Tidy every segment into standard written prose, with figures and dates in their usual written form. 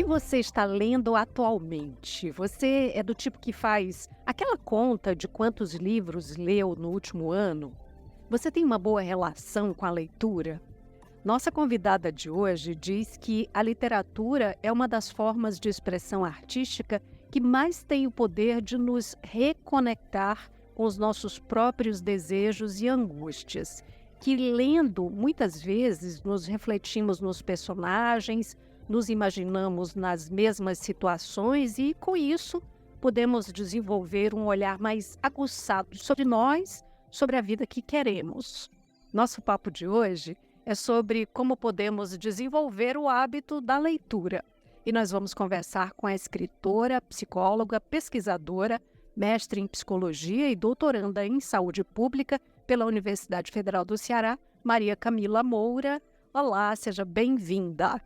que você está lendo atualmente? Você é do tipo que faz aquela conta de quantos livros leu no último ano? Você tem uma boa relação com a leitura? Nossa convidada de hoje diz que a literatura é uma das formas de expressão artística que mais tem o poder de nos reconectar com os nossos próprios desejos e angústias. Que lendo, muitas vezes, nos refletimos nos personagens, nos imaginamos nas mesmas situações e, com isso, podemos desenvolver um olhar mais aguçado sobre nós, sobre a vida que queremos. Nosso papo de hoje é sobre como podemos desenvolver o hábito da leitura. E nós vamos conversar com a escritora, psicóloga, pesquisadora, mestre em psicologia e doutoranda em saúde pública pela Universidade Federal do Ceará, Maria Camila Moura. Olá, seja bem-vinda.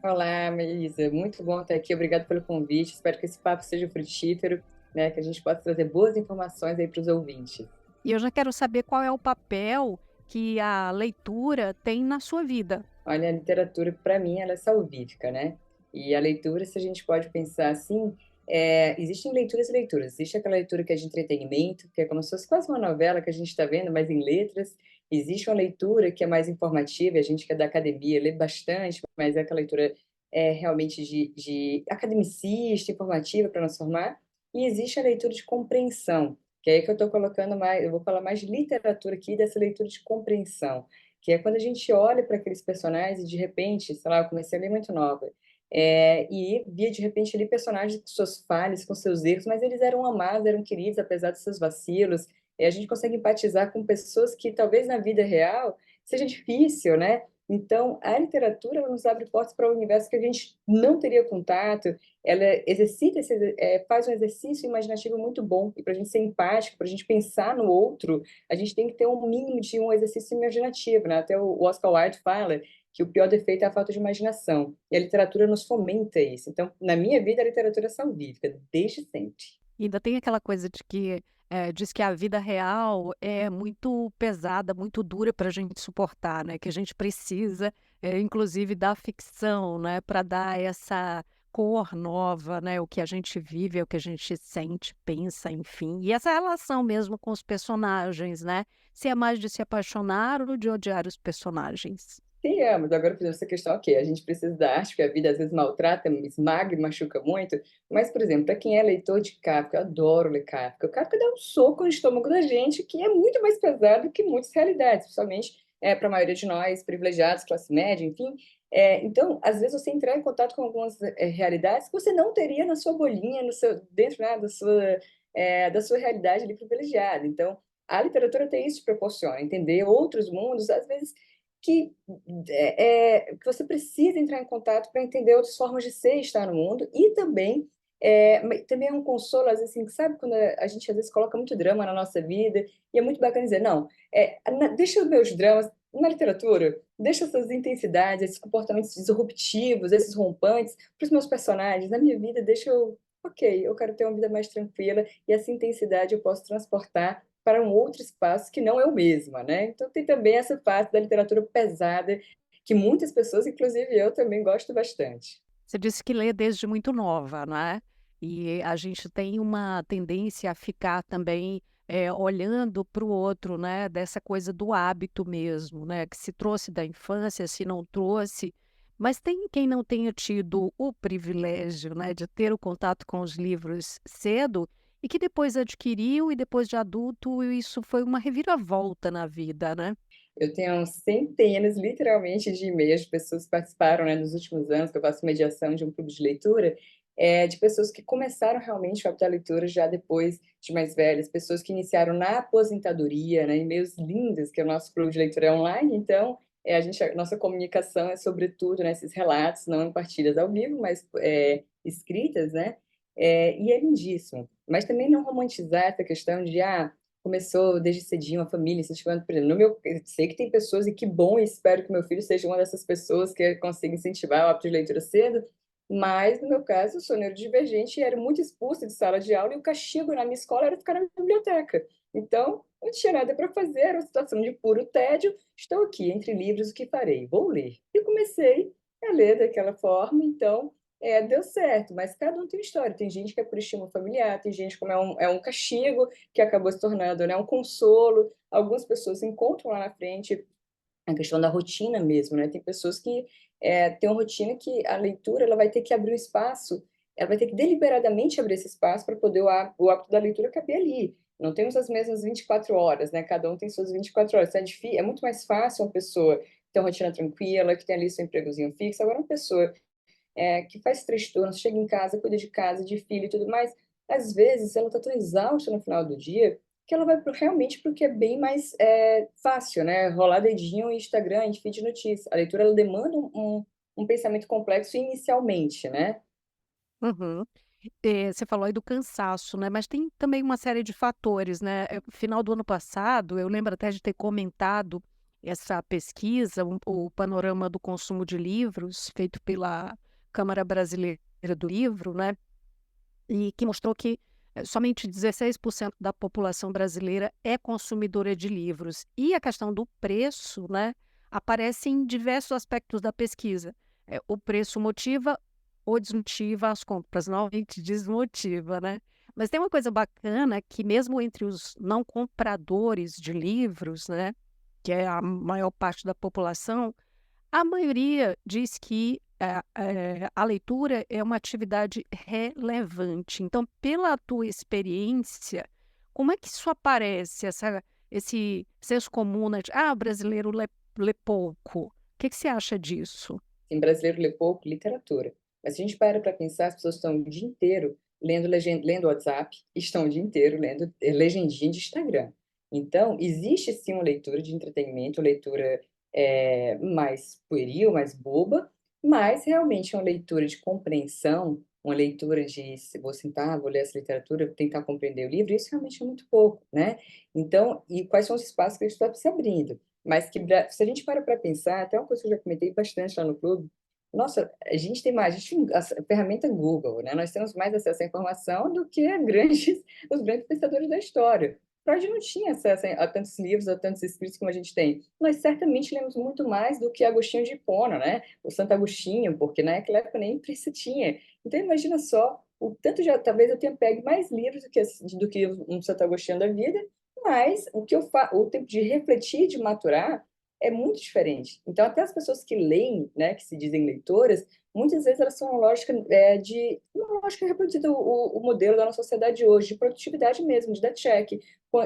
Olá, Melissa. Muito bom estar aqui. Obrigada pelo convite. Espero que esse papo seja frutífero, né? Que a gente possa trazer boas informações aí para os ouvintes. E eu já quero saber qual é o papel que a leitura tem na sua vida. Olha, a literatura, para mim, ela é salvífica, né? E a leitura, se a gente pode pensar assim, existem leituras e leituras. Existe aquela leitura que é de entretenimento, que é como se fosse quase uma novela que a gente está vendo, mas em letras. Existe uma leitura que é mais informativa, e a gente que é da academia lê bastante, mas é aquela leitura realmente de academicista, informativa para nos formar. E existe a leitura de compreensão, que é aí que eu estou colocando mais, eu vou falar mais de literatura aqui, dessa leitura de compreensão, que é quando a gente olha para aqueles personagens e de repente, sei lá, eu comecei a ler muito nova, e via de repente ali personagens com suas falhas, com seus erros, mas eles eram amados, eram queridos apesar dos seus vacilos, e a gente consegue empatizar com pessoas que talvez na vida real seja difícil, né? Então, a literatura ela nos abre portas para um universo que a gente não teria contato, ela exercita, faz um exercício imaginativo muito bom, e para a gente ser empático, para a gente pensar no outro, a gente tem que ter um mínimo de um exercício imaginativo, né? Até o Oscar Wilde fala que o pior defeito é a falta de imaginação, e a literatura nos fomenta isso. Então, na minha vida, a literatura é salvífica, desde sempre. E ainda tem aquela coisa de que diz que a vida real é muito pesada, muito dura para a gente suportar, né? Que a gente precisa, inclusive, da ficção, né? Para dar essa cor nova, né? O que a gente vive, é o que a gente sente, pensa, enfim. E essa relação mesmo com os personagens, né? Se é mais de se apaixonar ou de odiar os personagens. Sim, mas agora, por exemplo, essa questão, ok, a gente precisa da arte, porque a vida às vezes maltrata, esmaga e machuca muito, mas, por exemplo, para quem é leitor de Kafka, eu adoro ler Kafka, o Kafka dá um soco no estômago da gente, que é muito mais pesado que muitas realidades, principalmente para a maioria de nós, privilegiados, classe média, enfim. Então, às vezes, você entrar em contato com algumas realidades que você não teria na sua bolinha, no seu, dentro, né, da sua realidade ali privilegiada. Então, a literatura tem isso que proporciona, entender outros mundos, às vezes que que você precisa entrar em contato para entender outras formas de ser e estar no mundo, e também, também é um consolo, às vezes, assim, que sabe quando a gente, às vezes, coloca muito drama na nossa vida, e é muito bacana dizer, não, deixa os meus dramas na literatura, deixa essas intensidades, esses comportamentos disruptivos, esses rompantes, para os meus personagens, na minha vida, deixa eu, ok, eu quero ter uma vida mais tranquila, e essa intensidade eu posso transportar para um outro espaço que não é o mesmo, né. Então tem também essa parte da literatura pesada, que muitas pessoas, inclusive eu, também gosto bastante. Você disse que lê desde muito nova, né? E a gente tem uma tendência a ficar também olhando para o outro, né? Dessa coisa do hábito mesmo, né? Que se trouxe da infância, se não trouxe. Mas tem quem não tenha tido o privilégio, né, de ter o contato com os livros cedo e que depois adquiriu e depois de adulto isso foi uma reviravolta na vida, né? Eu tenho centenas, literalmente, de e-mails de pessoas que participaram, né, nos últimos anos, que eu faço mediação de um clube de leitura, de pessoas que começaram realmente o hábito da leitura já depois de mais velhas, pessoas que iniciaram na aposentadoria, né, e-mails lindos, que o nosso clube de leitura é online, então, a nossa comunicação é sobretudo nesses relatos, não em partilhas ao vivo, mas escritas, né, e é lindíssimo. Mas também não romantizar essa questão de, começou desde cedinho, a família incentivando, por exemplo, no meu eu sei que tem pessoas e que bom, e espero que meu filho seja uma dessas pessoas que consiga incentivar o hábito de leitura cedo, mas no meu caso eu sou neurodivergente e era muito expulsa de sala de aula e o castigo na minha escola era ficar na biblioteca. Então, não tinha nada para fazer, era uma situação de puro tédio, estou aqui entre livros, o que farei? Vou ler. E comecei a ler daquela forma, então deu certo, mas cada um tem uma história. Tem gente que é por estímulo familiar, tem gente como é um castigo que acabou se tornando, né, um consolo. Algumas pessoas encontram lá na frente a questão da rotina mesmo, né? Tem pessoas que têm uma rotina que a leitura ela vai ter que abrir um espaço, ela vai ter que deliberadamente abrir esse espaço para poder o hábito da leitura caber ali. Não temos as mesmas 24 horas, né? Cada um tem suas 24 horas. Então, é muito mais fácil uma pessoa ter uma rotina tranquila, que tem ali seu empregozinho fixo. Agora, uma pessoa que faz 3 turnos, chega em casa, cuida de casa, de filho e tudo mais, às vezes ela está tão exausta no final do dia que ela vai realmente para o que é bem mais fácil, né? Rolar dedinho em Instagram, em feed de notícias. A leitura ela demanda um pensamento complexo inicialmente, né? Uhum. Você falou aí do cansaço, né, mas tem também uma série de fatores, né. Final do ano passado, eu lembro até de ter comentado essa pesquisa, o panorama do consumo de livros, feito pela Câmara Brasileira do Livro, né, e que mostrou que, somente 16% da população brasileira é consumidora de livros. E a questão do preço, né, aparece em diversos aspectos da pesquisa. O preço motiva ou desmotiva as compras? Normalmente desmotiva, né. Mas tem uma coisa bacana que mesmo entre os não compradores de livros, né, que é a maior parte da população, a maioria diz que a leitura é uma atividade relevante. Então, pela tua experiência, como é que isso aparece, esse senso comum, né, de: "Ah, o brasileiro lê pouco". O que que você acha disso? Tem brasileiro lê pouco literatura. Mas se a gente para pensar, as pessoas estão o dia inteiro lendo WhatsApp, estão o dia inteiro lendo legendinha de Instagram. Então, existe sim uma leitura de entretenimento, leitura mais pueril, mais boba, mas realmente uma leitura de compreensão, uma leitura de se vou sentar, vou ler essa literatura, tentar compreender o livro, isso realmente é muito pouco, né? Então, e quais são os espaços que a gente está se abrindo? Mas que se a gente para pensar, até uma coisa que eu já comentei bastante lá no clube, nossa, a gente tem mais, a gente, a ferramenta Google, né? Nós temos mais acesso à informação do que os grandes pensadores da história. Freud não tinha acesso a tantos livros, a tantos escritos como a gente tem. Nós certamente lemos muito mais do que Agostinho de Hipona, né? O Santo Agostinho, porque naquela época nem imprensa tinha. Então imagina só, o tanto já, talvez eu tenha pego mais livros do que um Santo Agostinho da vida, mas o tempo de refletir, de maturar, é muito diferente. Então, até as pessoas que leem, né, que se dizem leitoras, muitas vezes elas são uma lógica reproduzida o modelo da nossa sociedade hoje, de produtividade mesmo, de dar check.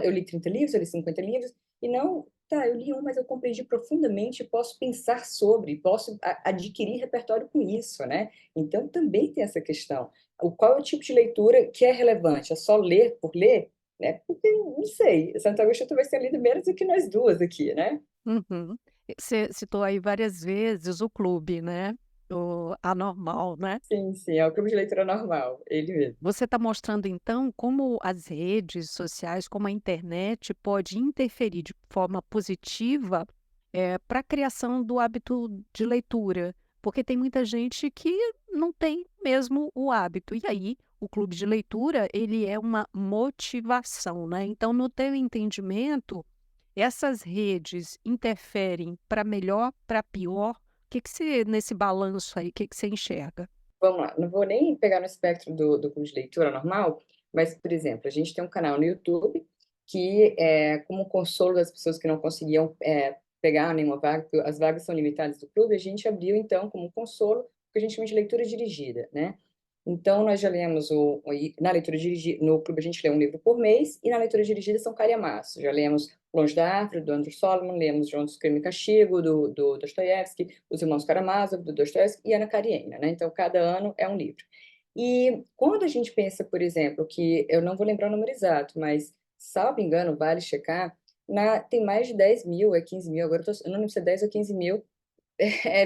Eu li 30 livros, eu li 50 livros, e não, tá, eu li um, mas eu compreendi profundamente, posso pensar sobre, posso adquirir repertório com isso, né? Então, também tem essa questão. Qual é o tipo de leitura que é relevante? É só ler por ler? Né? Porque, não sei, Santo Agostinho talvez tenha lido menos do que nós duas aqui, né? Uhum. Você citou aí várias vezes o clube, né, o Anormal, né. Sim, sim, é o clube de leitura normal, ele mesmo. Você está mostrando então como as redes sociais, como a internet pode interferir de forma positiva, para a criação do hábito de leitura, porque tem muita gente que não tem mesmo o hábito. E aí, o clube de leitura, ele é uma motivação, né. Então, no teu entendimento, essas redes interferem para melhor, para pior? O que que você nesse balanço aí, o que que você enxerga? Vamos lá, não vou nem pegar no espectro do clube de leitura normal, mas, por exemplo, a gente tem um canal no YouTube que é como consolo das pessoas que não conseguiam pegar nenhuma vaga, porque as vagas são limitadas do clube, a gente abriu, então, como consolo, o que a gente chama de leitura dirigida, né? Então, nós já lemos na leitura dirigida, no clube a gente lê um livro por mês, e na leitura dirigida são calhamaços. Já lemos Longe da Árvore, do Andrew Solomon, lemos Juntos, Crime e Castigo, do Dostoiévski, Os Irmãos Karamazov, do Dostoiévski, e Ana Karenina, né? Então, cada ano é um livro. E quando a gente pensa, por exemplo, que eu não vou lembrar o número exato, mas, salvo engano, vale checar, tem mais de 10 mil, 15 mil, agora eu não lembro se é 10 ou 15 mil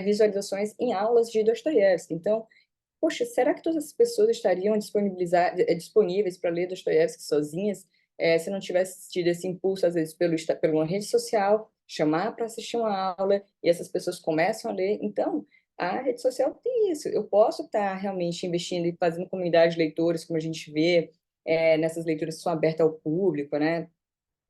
visualizações em aulas de Dostoiévski. Então, poxa, será que todas as pessoas estariam disponíveis para ler Dostoiévski sozinhas, se não tivesse tido esse impulso, às vezes, por uma rede social, chamar para assistir uma aula, e essas pessoas começam a ler? Então, a rede social tem isso. Eu posso estar realmente investindo e fazendo comunidade de leitores, como a gente vê, nessas leituras que são abertas ao público, né?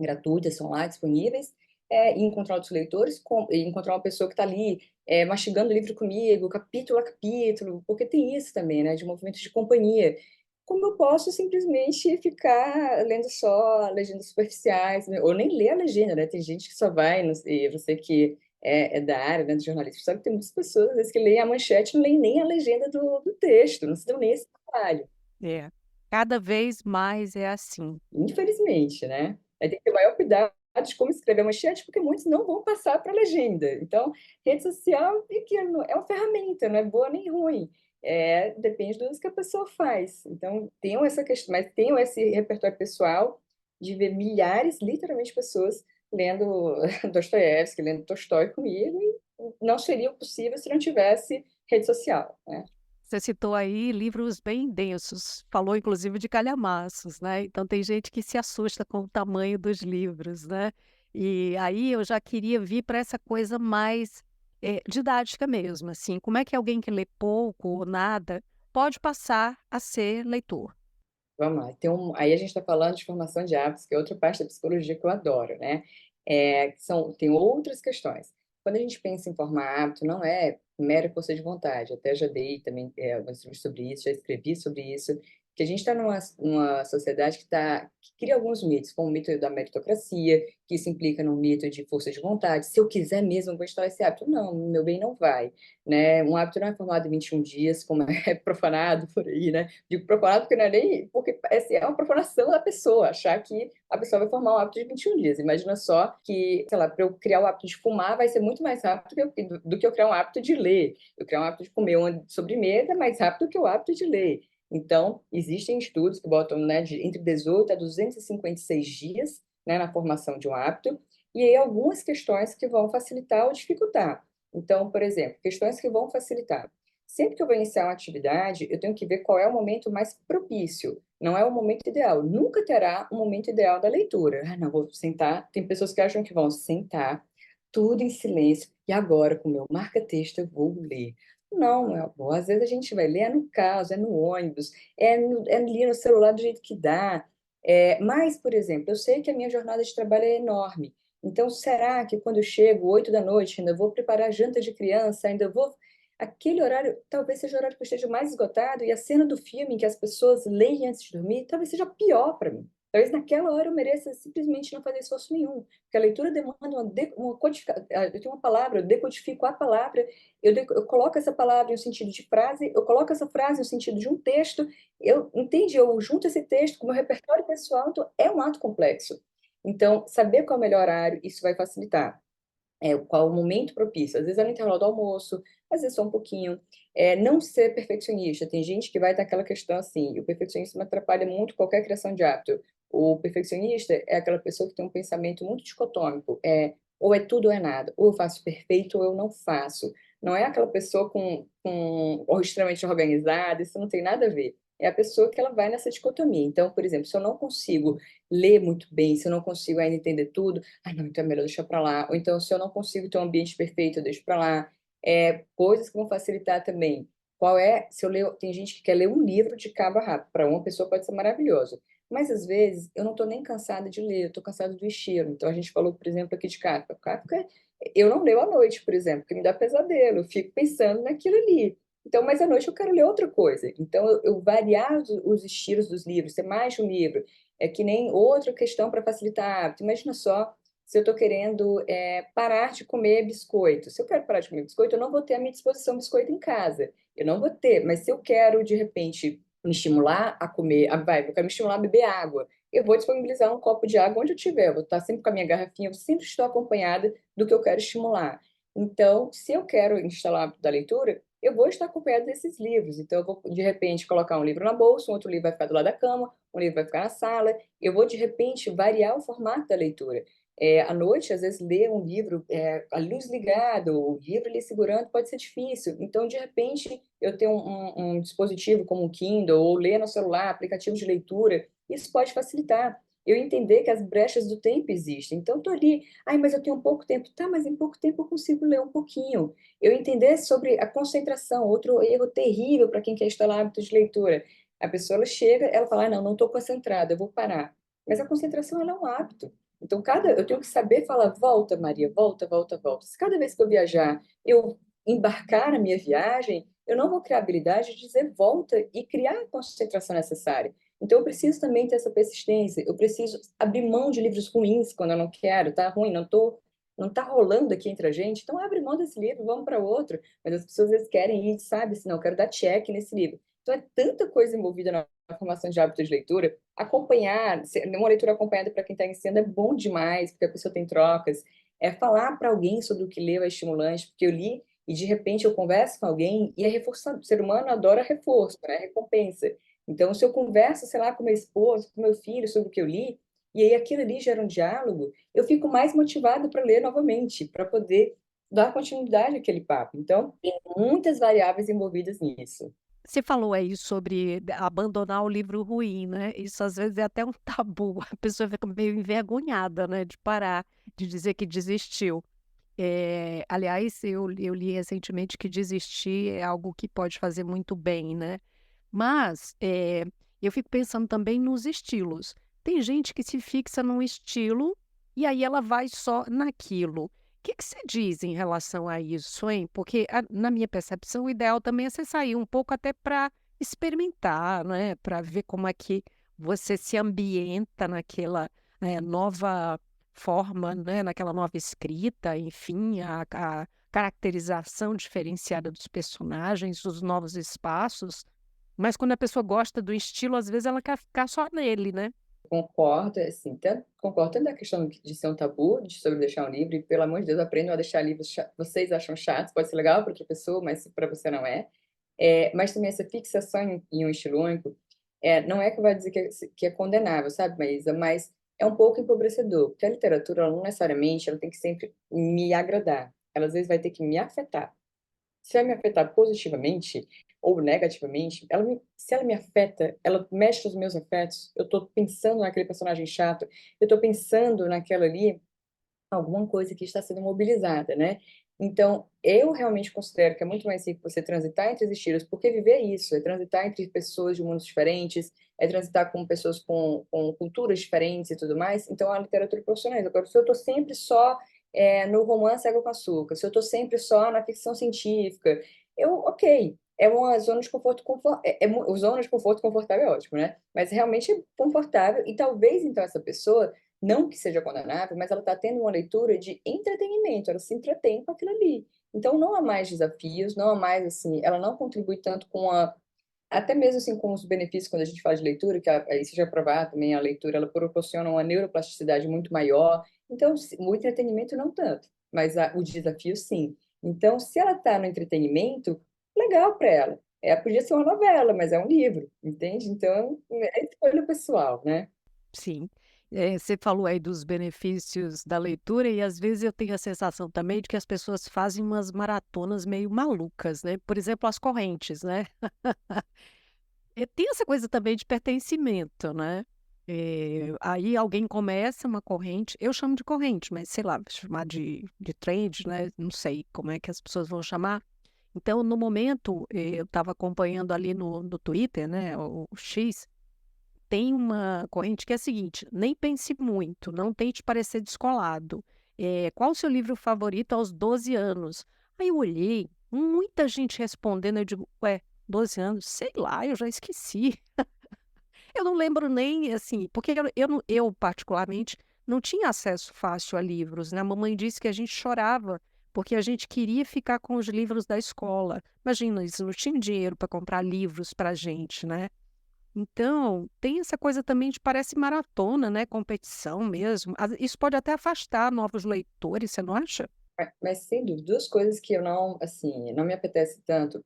Gratuitas, são lá disponíveis, e encontrar outros leitores, e encontrar uma pessoa que está ali mastigando o livro comigo, capítulo a capítulo, porque tem isso também, né, de movimento de companhia. Como eu posso simplesmente ficar lendo só legendas superficiais, né, ou nem ler a legenda, né? Tem gente que só vai, e você que é da área, né, do jornalismo, sabe que tem muitas pessoas, às vezes, que leem a manchete e não leem nem a legenda do texto, não se dão nem esse trabalho. É, cada vez mais é assim. Infelizmente, né. Aí tem que ter maior cuidado de como escrever a manchete, porque muitos não vão passar para a legenda. Então, rede social é uma ferramenta, não é boa nem ruim, depende do uso que a pessoa faz. Então, tenham essa questão, mas tenham esse repertório pessoal de ver milhares, literalmente, pessoas lendo Dostoiévski, lendo Tolstói comigo, e não seria possível se não tivesse rede social, né. Você citou aí livros bem densos, falou inclusive de calhamaços, né, então tem gente que se assusta com o tamanho dos livros, né. E aí eu já queria vir para essa coisa mais, didática mesmo, assim, como é que alguém que lê pouco ou nada pode passar a ser leitor? Vamos lá, aí a gente está falando de formação de hábitos, que é outra parte da psicologia que eu adoro, né? Tem outras questões. Quando a gente pensa em formar hábito, não é mera força de vontade. Até já dei também alguns livros sobre isso, já escrevi sobre isso, que a gente está numa sociedade que cria alguns mitos, como o mito da meritocracia, que isso implica num mito de força de vontade. Se eu quiser mesmo, eu vou instalar esse hábito. Não, meu bem, não vai, né? Um hábito não é formado em 21 dias, como é profanado por aí, né? Digo profanado porque não é nem. Porque assim, é uma profanação da pessoa, achar que a pessoa vai formar um hábito de 21 dias. Imagina só que, sei lá, para eu criar o hábito de fumar vai ser muito mais rápido do que eu criar um hábito de ler. Eu criar um hábito de comer uma sobremesa é mais rápido que o hábito de ler. Então, existem estudos que botam, né, entre 18 a 256 dias, né, na formação de um hábito, e aí algumas questões que vão facilitar ou dificultar. Então, por exemplo, questões que vão facilitar. Sempre que eu vou iniciar uma atividade, eu tenho que ver qual é o momento mais propício. Não é o momento ideal. Nunca terá um momento ideal da leitura. Ah, não, vou sentar. Tem pessoas que acham que vão sentar, tudo em silêncio, e agora, com o meu marca-texto, eu vou ler. Não, meu amor. Às vezes a gente vai ler, no carro, é no ônibus, é ali no celular do jeito que dá. Mas, por exemplo, eu sei que a minha jornada de trabalho é enorme. Então, será que quando eu chego, 8 da noite, ainda vou preparar janta de criança, ainda vou. Aquele horário talvez seja o horário que eu esteja mais esgotado, e a cena do filme em que as pessoas leem antes de dormir talvez seja pior para mim. Talvez naquela hora eu mereça simplesmente não fazer esforço nenhum, porque a leitura demanda uma codificação. Eu tenho uma palavra, eu decodifico a palavra, eu coloco essa palavra no sentido de frase, eu coloco essa frase no sentido de um texto, entende? Eu junto esse texto com o meu repertório pessoal, então é um ato complexo. Então, saber qual é o melhor horário, isso vai facilitar. Qual o momento propício. Às vezes é no intervalo do almoço, às vezes só um pouquinho. Não ser perfeccionista. Tem gente que vai ter aquela questão assim, e o perfeccionismo atrapalha muito qualquer criação de hábito. O perfeccionista é aquela pessoa que tem um pensamento muito dicotômico. Ou é tudo ou é nada. Ou eu faço perfeito ou eu não faço. Não é aquela pessoa ou extremamente organizada, isso não tem nada a ver. É a pessoa que ela vai nessa dicotomia. Então, por exemplo, se eu não consigo ler muito bem, se eu não consigo ainda entender tudo, ah, não, então é melhor deixar para lá. Ou então, se eu não consigo ter um ambiente perfeito, eu deixo para lá. Coisas que vão facilitar também. Se eu leio, tem gente que quer ler um livro de cabo a rabo. Para uma pessoa pode ser maravilhoso. Mas, às vezes, eu não estou nem cansada de ler, eu estou cansada do estilo. Então, a gente falou, por exemplo, aqui de Kafka. Kafka, eu não leio à noite, por exemplo, porque me dá pesadelo. Eu fico pensando naquilo ali. Então, mas à noite eu quero ler outra coisa. Então, eu variar os estilos dos livros, ter mais de um livro. É que nem outra questão para facilitar a hábito. Imagina só se eu estou querendo parar de comer biscoito. Se eu quero parar de comer biscoito, eu não vou ter à minha disposição biscoito em casa. Eu não vou ter, mas se eu quero, de repente, me estimular a comer, eu quero me estimular a beber água, eu vou disponibilizar um copo de água onde eu estiver. Eu vou estar sempre com a minha garrafinha, eu sempre estou acompanhada do que eu quero estimular. Então, se eu quero instalar o hábito da leitura, eu vou estar acompanhada desses livros. Então, eu vou, de repente, colocar um livro na bolsa, um outro livro vai ficar do lado da cama, um livro vai ficar na sala. Eu vou, de repente, variar o formato da leitura. À noite, às vezes, ler um livro, a luz ligada, o livro ali segurando, pode ser difícil. Então, de repente, eu tenho um dispositivo como o Kindle, ou ler no celular, aplicativo de leitura, isso pode facilitar. Eu entender que as brechas do tempo existem. Então, estou ali, ai, mas eu tenho pouco tempo. Tá, mas em pouco tempo eu consigo ler um pouquinho. Eu entender sobre a concentração, outro erro terrível para quem quer instalar hábito de leitura. A pessoa ela chega, ela fala, ah, não estou concentrada, eu vou parar. Mas a concentração ela é um hábito. Então, eu tenho que saber falar, volta, Maria, volta, volta, volta. Se cada vez que eu viajar, eu embarcar na minha viagem, eu não vou criar a habilidade de dizer volta e criar a concentração necessária. Então, eu preciso também ter essa persistência. Eu preciso abrir mão de livros ruins quando eu não quero, tá ruim, não tá rolando aqui entre a gente. Então, abre mão desse livro, vamos para outro. Mas as pessoas às vezes querem ir, sabe? Assim, não, eu quero dar check nesse livro. Então, é tanta coisa envolvida na formação de hábitos de leitura. Acompanhar, uma leitura acompanhada para quem está iniciando é bom demais, porque a pessoa tem trocas. É falar para alguém sobre o que leu é estimulante, porque eu li e de repente eu converso com alguém e é reforçado. O ser humano adora reforço, né? Recompensa. Então, se eu converso, sei lá, com meu esposo, com meu filho sobre o que eu li, e aí aquilo ali gera um diálogo, eu fico mais motivada para ler novamente, para poder dar continuidade àquele papo. Então, tem muitas variáveis envolvidas nisso. Você falou aí sobre abandonar o livro ruim, né? Isso às vezes é até um tabu, a pessoa fica meio envergonhada, né, de parar, de dizer que desistiu. Aliás, eu li recentemente que desistir é algo que pode fazer muito bem, né? Mas, eu fico pensando também nos estilos. Tem gente que se fixa num estilo e aí ela vai só naquilo. O que que você diz em relação a isso, hein? Porque na minha percepção, o ideal também é você sair um pouco até para experimentar, né? Para ver como é que você se ambienta naquela, nova forma, né? Naquela nova escrita, enfim, a caracterização diferenciada dos personagens, os novos espaços. Mas quando a pessoa gosta do estilo, às vezes ela quer ficar só nele, né. Concordo, assim, concordo tanto da questão de ser um tabu, de sobre deixar um livro, e pelo amor de Deus, aprendam a deixar livros vocês acham chatos, pode ser legal para outra pessoa, mas para você não é. Mas também essa fixação em um estilo único, não é que vai dizer que é condenável, sabe, Maísa? Mas é um pouco empobrecedor, porque a literatura, ela não necessariamente, ela tem que sempre me agradar. Ela às vezes vai ter que me afetar. Se ela me afetar positivamente ou negativamente, se ela me afeta, ela mexe nos meus afetos, eu estou pensando naquele personagem chato, eu estou pensando naquela ali, alguma coisa que está sendo mobilizada, né? Então, eu realmente considero que é muito mais rico você transitar entre os estilos, porque viver é isso, é transitar entre pessoas de mundos diferentes, é transitar com pessoas com culturas diferentes e tudo mais. Então, a literatura profissional. Agora, se eu estou sempre só no romance água com açúcar, se eu estou sempre só na ficção científica, ok, é uma zona de conforto, zona de conforto confortável é ótimo, né? Mas realmente é confortável e talvez então essa pessoa não que seja condenável, mas ela está tendo uma leitura de entretenimento, ela se entretém com aquilo ali. Então não há mais desafios, não há mais assim, ela não contribui tanto até mesmo assim com os benefícios quando a gente fala de leitura, que isso já é provado também, a leitura ela proporciona uma neuroplasticidade muito maior. Então o entretenimento não tanto, mas o desafio sim. Então se ela está no entretenimento, legal para ela. Podia ser uma novela, mas é um livro, entende? Então é escolha pessoal, né? Sim. Você falou aí dos benefícios da leitura e às vezes eu tenho a sensação também de que as pessoas fazem umas maratonas meio malucas, né, por exemplo, as correntes, né. Tem essa coisa também de pertencimento, né. Aí alguém começa uma corrente, eu chamo de corrente, mas sei lá, chamar de trend, né, não sei como é que as pessoas vão chamar. Então no momento, eu estava acompanhando ali no Twitter, né, o X. Tem uma corrente que é a seguinte: nem pense muito, não tente parecer descolado. Qual o seu livro favorito aos 12 anos? Aí eu olhei, muita gente respondendo, eu digo, ué, 12 anos, sei lá, eu já esqueci. Eu não lembro nem assim, porque eu particularmente não tinha acesso fácil a livros, né? A mamãe disse que a gente chorava porque a gente queria ficar com os livros da escola. Imagina, eles não tinham dinheiro para comprar livros para a gente, né? Então, tem essa coisa também de parece maratona, né, competição mesmo. Isso pode até afastar novos leitores, você não acha? Mas sem dúvida, 2 coisas que eu não, assim, não me apetece tanto.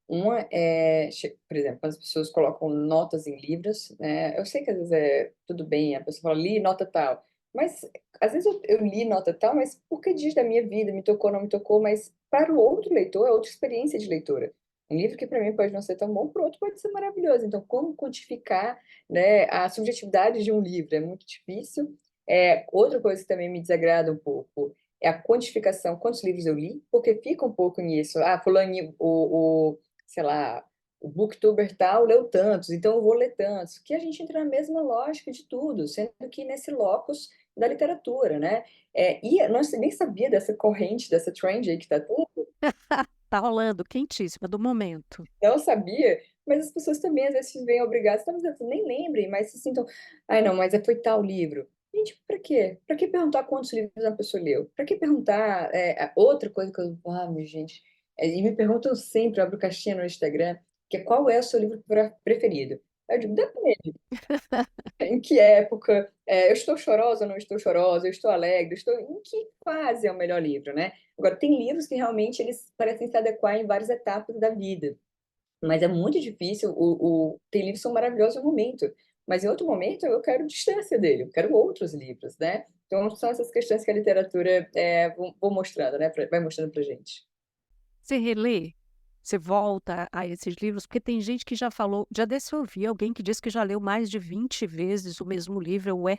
Uma é, por exemplo, quando as pessoas colocam notas em livros, né, eu sei que às vezes é tudo bem, a pessoa fala: "Li nota tal", mas às vezes eu li nota tal, mas porque diz da minha vida, me tocou, não me tocou, mas para o outro leitor é outra experiência de leitura. Um livro que para mim pode não ser tão bom, para o outro pode ser maravilhoso. Então como quantificar, né, a subjetividade de um livro? É muito difícil. Outra coisa que também me desagrada um pouco é a quantificação, quantos livros eu li, porque fica um pouco nisso, fulaninho, sei lá, o booktuber tal leu tantos, então eu vou ler tantos, que a gente entra na mesma lógica de tudo, sendo que nesse locus da literatura, né? E nós nem sabia dessa corrente, dessa trend aí que está tendo, Tá rolando, quentíssima, do momento. não sabia, mas as pessoas também às vezes se veem obrigadas, talvez elas nem lembrem, mas se sintam, ai não, mas foi tal livro. Gente, para quê? Para que perguntar quantos livros uma pessoa leu? Para que perguntar outra coisa que eu, minha gente, e me perguntam sempre, eu abro caixinha no Instagram, que é qual é o seu livro preferido? Eu digo, depende. Em que época? Eu estou chorosa ou não estou chorosa? Eu estou alegre? Em que fase é o melhor livro, né? Agora, tem livros que realmente eles parecem se adequar em várias etapas da vida. Mas é muito difícil. Tem livros que são maravilhosos no momento, mas em outro momento eu quero distância dele, eu quero outros livros, né? Então são essas questões que a literatura vou mostrando, né? Vai mostrando pra gente. Você relê? Você volta a esses livros? Porque tem gente que já falou, já desse eu ouvi alguém que disse que já leu mais de 20 vezes o mesmo livro, ué,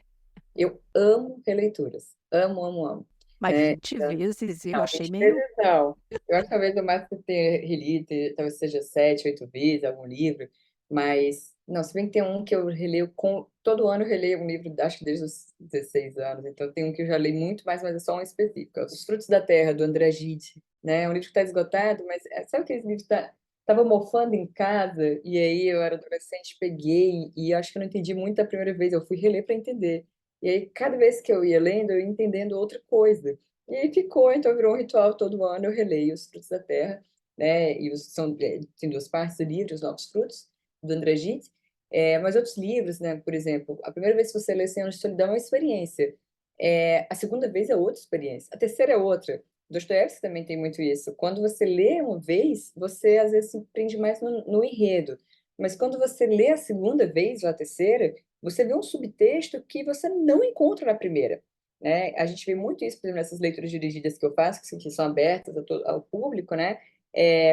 Eu amo releituras, amo, amo, amo. mas Né? 20 vezes eu Não, achei 20 meio. vezes não. Eu acho que talvez o máximo que tenha relido, talvez seja 7, 8 vezes algum livro, mas, não, se bem que tem um que eu releio, todo ano eu releio um livro, acho que desde os 16 anos, então tem um que eu já li muito mais, mas é só um específico, é Os Frutos da Terra, do André Gide, né? É um livro que está esgotado, mas sabe aqueles livros que tava mofando em casa, e aí eu era adolescente, peguei, e acho que eu não entendi muito a primeira vez, eu fui reler para entender. E aí, cada vez que eu ia lendo, eu ia entendendo outra coisa. E aí ficou, então virou um ritual todo ano, eu releio Os Frutos da Terra, né? Tem duas partes do livro, Os Novos Frutos, do André Gide. Mas outros livros, né? Por exemplo, a primeira vez que você lê Cem Anos de Solidão é uma experiência. A segunda vez é outra experiência. A terceira é outra. Dostoiévski também tem muito isso. Quando você lê uma vez, você às vezes se prende mais no enredo. Mas quando você lê a segunda vez ou a terceira, você vê um subtexto que você não encontra na primeira, né? A gente vê muito isso, por exemplo, nessas leituras dirigidas que eu faço, que são abertas ao público, né?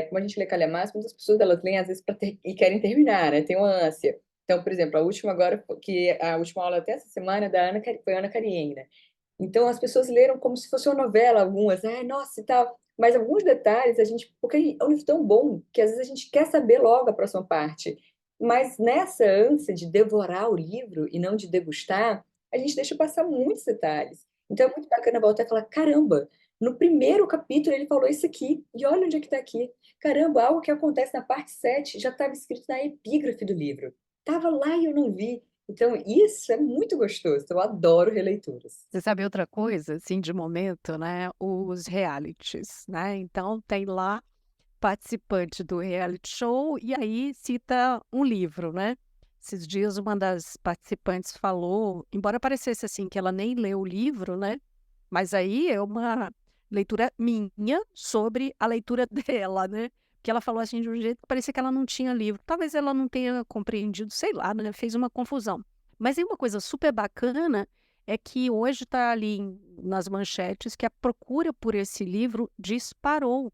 Como a gente lê Calhamaço, muitas pessoas elas leem às vezes e querem terminar, né? Tem uma ânsia. Então, por exemplo, a última agora, que a última aula até essa semana é da foi Ana Karenina. Então, as pessoas leram como se fosse uma novela, algumas, nossa e tal. Mas alguns detalhes, porque é um livro tão bom que às vezes a gente quer saber logo a próxima parte. Mas nessa ânsia de devorar o livro e não de degustar, a gente deixa passar muitos detalhes. Então é muito bacana voltar e falar: caramba, no primeiro capítulo ele falou isso aqui, e olha onde é que está aqui. Caramba, algo que acontece na parte 7 já estava escrito na epígrafe do livro. Estava lá e eu não vi. Então, isso é muito gostoso. Eu adoro releituras. Você sabe outra coisa, assim, de momento, né? Os realities, né? Então tem lá participante do reality show e aí cita um livro, né? Esses dias uma das participantes falou, embora parecesse assim que ela nem leu o livro, né? Mas aí é uma leitura minha sobre a leitura dela, né? Que ela falou assim de um jeito que parecia que ela não tinha livro. Talvez ela não tenha compreendido, sei lá, né? Fez uma confusão. Mas aí uma coisa super bacana é que hoje está ali nas manchetes que a procura por esse livro disparou.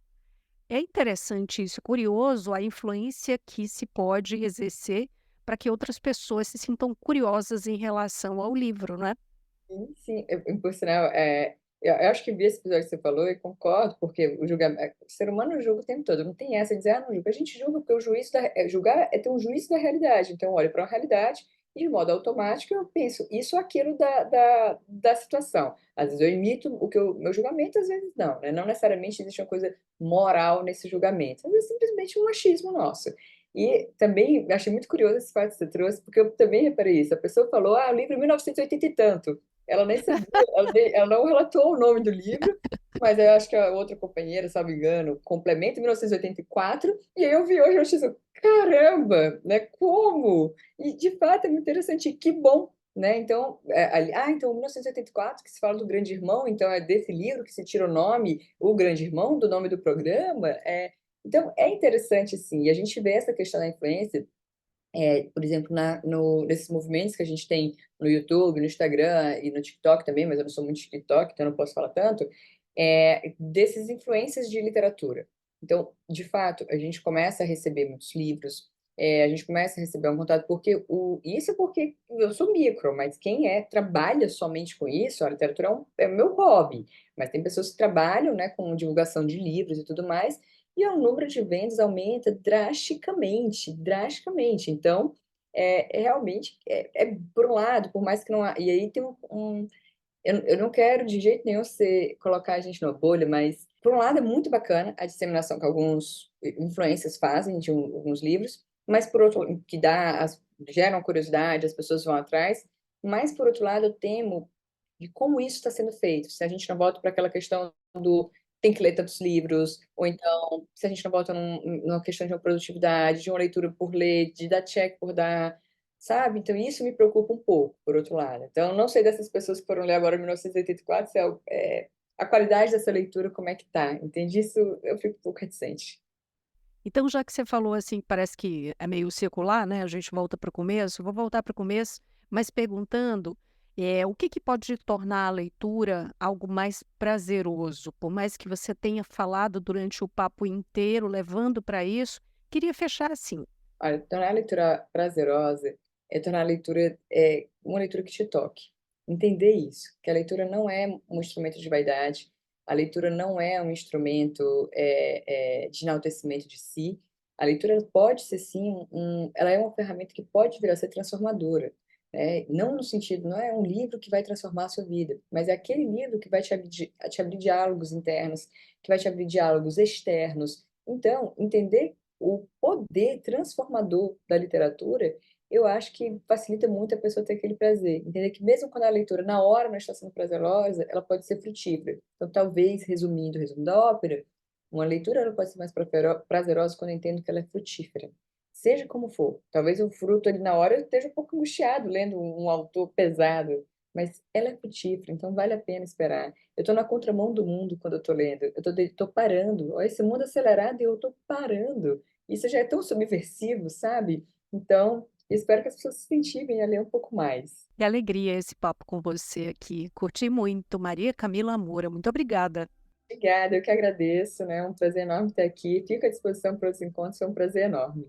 É interessante isso, é curioso a influência que se pode exercer para que outras pessoas se sintam curiosas em relação ao livro, né? Sim, sim. Por sinal, eu acho que vi esse episódio que você falou e concordo, porque o ser humano julga o tempo todo. Não tem essa de dizer, não julga. A gente julga porque o juízo julgar é ter um juízo da realidade. Então, eu olho para a realidade e, de modo automático, eu penso isso ou aquilo da situação. Às vezes eu imito meu julgamento, às vezes não, né? Não necessariamente existe uma coisa moral nesse julgamento. Às vezes é simplesmente um machismo nosso. E também achei muito curioso esse fato que você trouxe, porque eu também reparei isso. A pessoa falou, o livro 1980 e tanto. Ela nem sabia, ela não relatou o nome do livro, mas eu acho que a outra companheira, se não me engano, complementa em 1984, e aí eu vi hoje, eu achei assim, caramba, né? Como? E de fato é muito interessante, que bom, né? Então, então 1984, que se fala do Grande Irmão, então é desse livro que se tira o nome, O Grande Irmão, do nome do programa. Então, é interessante, sim, e a gente vê essa questão da influência por exemplo, nesses movimentos que a gente tem no YouTube, no Instagram e no TikTok também, mas eu não sou muito TikTok, então eu não posso falar tanto, desses influências de literatura. Então, de fato, a gente começa a receber muitos livros, a gente começa a receber um contato, porque isso é porque eu sou micro, mas quem trabalha somente com isso, a literatura é o meu hobby, mas tem pessoas que trabalham, né, com divulgação de livros e tudo mais, e o número de vendas aumenta drasticamente, drasticamente. Então, realmente, por um lado, por mais que não. E aí tem eu não quero de jeito nenhum colocar a gente numa bolha, mas, por um lado, é muito bacana a disseminação que alguns influencers fazem de alguns livros, mas, por outro, que geram curiosidade, as pessoas vão atrás, mas, por outro lado, eu temo de como isso está sendo feito. Se a gente não volta para aquela questão do tem que ler tantos livros, ou então, se a gente não volta numa questão de uma produtividade, de uma leitura por ler, de dar check por dar, sabe? Então, isso me preocupa um pouco, por outro lado. Então, não sei dessas pessoas que foram ler agora 1984, a qualidade dessa leitura, como é que tá? Entende? Isso eu fico um pouco reticente. Então, já que você falou assim, parece que é meio circular, né? A gente volta para o começo, vou voltar para o começo, mas perguntando o que pode tornar a leitura algo mais prazeroso? Por mais que você tenha falado durante o papo inteiro, levando para isso, queria fechar assim. Olha, tornar a leitura prazerosa é tornar a leitura uma leitura que te toque. Entender isso, que a leitura não é um instrumento de vaidade, a leitura não é um instrumento de enaltecimento de si. A leitura ela pode ser sim, ela é uma ferramenta que pode vir a ser transformadora. Né? Não no sentido, não é um livro que vai transformar a sua vida, mas é aquele livro que vai te abrir diálogos internos, que vai te abrir diálogos externos. Então, entender o poder transformador da literatura, eu acho que facilita muito a pessoa ter aquele prazer. Entender que mesmo quando a leitura, na hora, não está sendo prazerosa, ela pode ser frutífera. Então, talvez, resumindo o resumo da ópera, uma leitura ela pode ser mais prazerosa quando eu entendo que ela é frutífera. Seja como for. Talvez o fruto ali na hora eu esteja um pouco angustiado lendo um autor pesado, mas ela é frutífera, então vale a pena esperar. Eu estou na contramão do mundo quando eu estou lendo. Eu estou parando. Olha, esse mundo acelerado e eu estou parando. Isso já é tão subversivo, sabe? Então, espero que as pessoas se incentivem a ler um pouco mais. Que alegria esse papo com você aqui. Curti muito. Maria Camila Moura, muito obrigada. Obrigada, eu que agradeço, né? É um prazer enorme estar aqui. Fico à disposição para os encontros, foi um prazer enorme.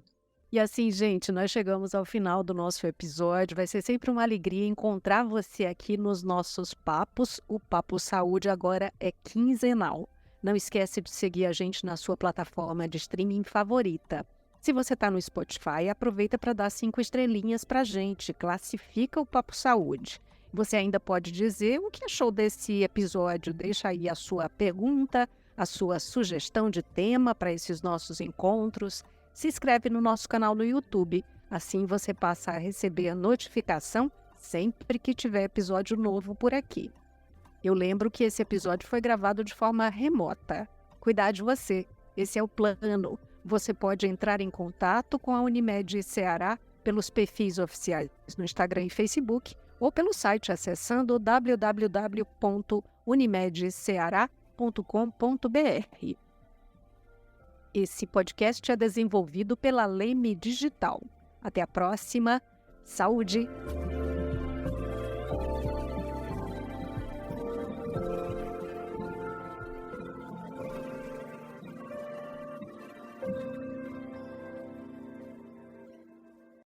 E assim, gente, nós chegamos ao final do nosso episódio. Vai ser sempre uma alegria encontrar você aqui nos nossos papos. O Papo Saúde agora é quinzenal. Não esquece de seguir a gente na sua plataforma de streaming favorita. Se você está no Spotify, aproveita para dar 5 estrelinhas para a gente. Classifica o Papo Saúde. Você ainda pode dizer o que achou desse episódio. Deixa aí a sua pergunta, a sua sugestão de tema para esses nossos encontros. Se inscreve no nosso canal no YouTube, assim você passa a receber a notificação sempre que tiver episódio novo por aqui. Eu lembro que esse episódio foi gravado de forma remota. Cuidar de você, esse é o plano. Você pode entrar em contato com a Unimed Ceará pelos perfis oficiais no Instagram e Facebook ou pelo site acessando www.unimedceara.com.br. Esse podcast é desenvolvido pela Leme Digital. Até a próxima. Saúde!